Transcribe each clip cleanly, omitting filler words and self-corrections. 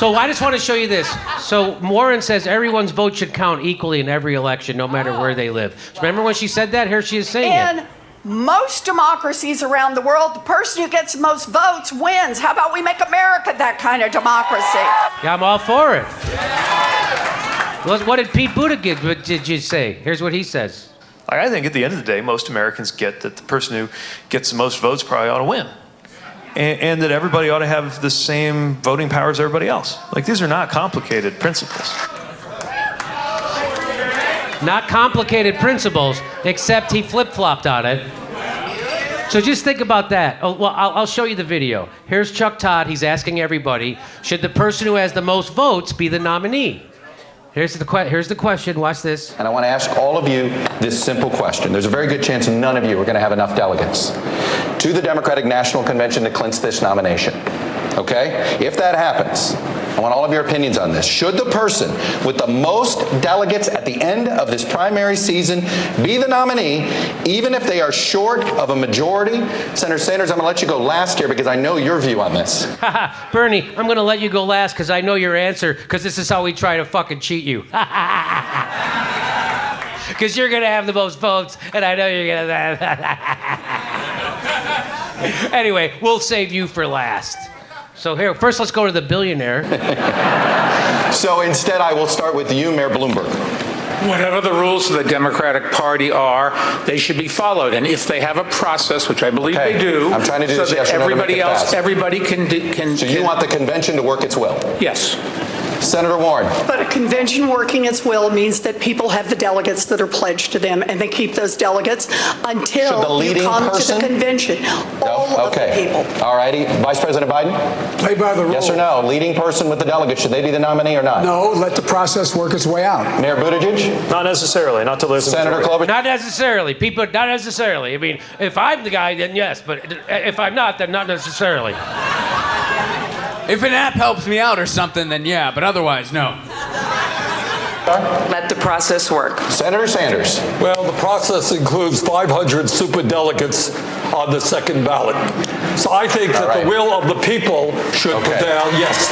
So I just want to show you this. So Warren says everyone's vote should count equally in every election, no matter where they live. So remember when she said that? Here she is saying it. Most democracies around the world, the person who gets the most votes wins. How about we make America that kind of democracy? Yeah, I'm all for it. What did Pete Buttigieg did you say? Here's what he says. I think at the end of the day, most Americans get that the person who gets the most votes probably ought to win. And that everybody ought to have the same voting power as everybody else. Like, these are not complicated principles. Not complicated principles, except he flip-flopped on it. So just think about that. Oh, well, I'll show you the video. Here's Chuck Todd. He's asking everybody, should the person who has the most votes be the nominee? Here's the question. Watch this. And I want to ask all of you this simple question. There's a very good chance none of you are going to have enough delegates to the Democratic National Convention to clinch this nomination. Okay? If that happens, I want all of your opinions on this. Should the person with the most delegates at the end of this primary season be the nominee, even if they are short of a majority? Senator Sanders, I'm going to let you go last here because I know your view on this. Bernie, I'm going to let you go last because I know your answer, because this is how we try to fucking cheat you. Because you're going to have the most votes, and I know you're going to... Anyway, we'll save you for last. So here, first let's go to the billionaire. So instead, I will start with you, Mayor Bloomberg. Whatever the rules of the Democratic Party are, they should be followed. And if they have a process, which I believe they do, I'm trying to do so this that yes or no to make everybody it else, fast. everybody can. So you want the convention to work its will? Yes. Senator Warren. But a convention working its will means that people have the delegates that are pledged to them, and they keep those delegates until you come to the convention. All of the people. All righty. Vice President Biden? Play by the rules. Yes or no? Leading person with the delegates, should they be the nominee or not? No, let the process work its way out. Mayor Buttigieg? Not necessarily. Not to listen. Senator Klobuchar? Not necessarily. People, not necessarily. I mean, if I'm the guy, then yes. But if I'm not, then not necessarily. If an app helps me out or something, then yeah, but otherwise, no. Let the process work. Senator Sanders. Well, the process includes 500 superdelegates on the second ballot. So I think that the will of the people should prevail. Yes.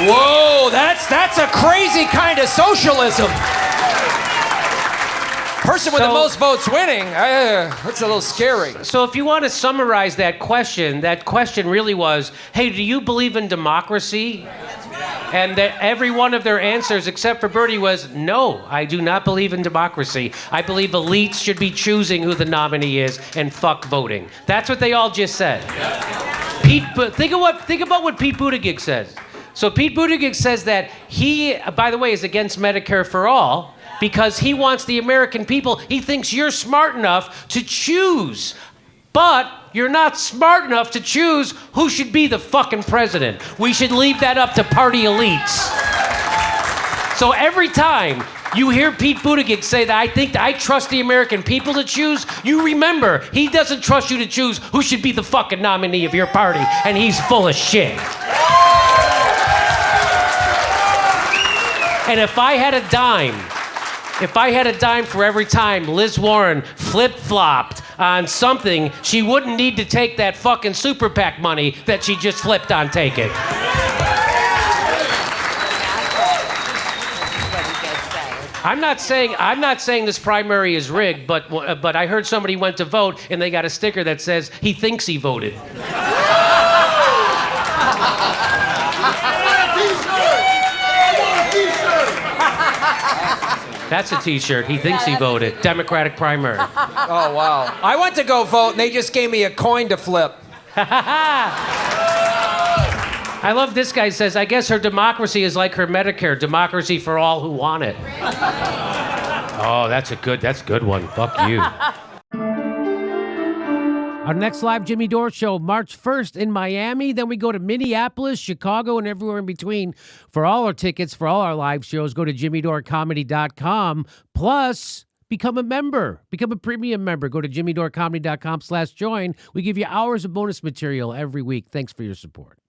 Whoa, that's a crazy kind of socialism. Person with the most votes winning, that's a little scary. So if you want to summarize that question really was, hey, do you believe in democracy? And that every one of their answers, except for Bertie, was, no, I do not believe in democracy. I believe elites should be choosing who the nominee is, and fuck voting. That's what they all just said. Think about what Pete Buttigieg says. So Pete Buttigieg says that he, by the way, is against Medicare for all, because he wants the American people, he thinks you're smart enough to choose. But you're not smart enough to choose who should be the fucking president. We should leave that up to party elites. So every time you hear Pete Buttigieg say that I trust the American people to choose, you remember, he doesn't trust you to choose who should be the fucking nominee of your party, and he's full of shit. And if I had a dime for every time Liz Warren flip-flopped on something, she wouldn't need to take that fucking super PAC money that she just flipped on taking. I'm not saying this primary is rigged, but I heard somebody went to vote and they got a sticker that says he thinks he voted. That's a t-shirt. He thinks he voted. Democratic primary. Oh, wow. I went to go vote, and they just gave me a coin to flip. I love this guy says, I guess her democracy is like her Medicare, democracy for all who want it. Oh, that's a good one. Fuck you. Our next live Jimmy Dore show, March 1st in Miami. Then we go to Minneapolis, Chicago, and everywhere in between. For all our tickets, for all our live shows, go to jimmydorecomedy.com. Plus, become a member. Become a premium member. Go to jimmydorecomedy.com/join. We give you hours of bonus material every week. Thanks for your support.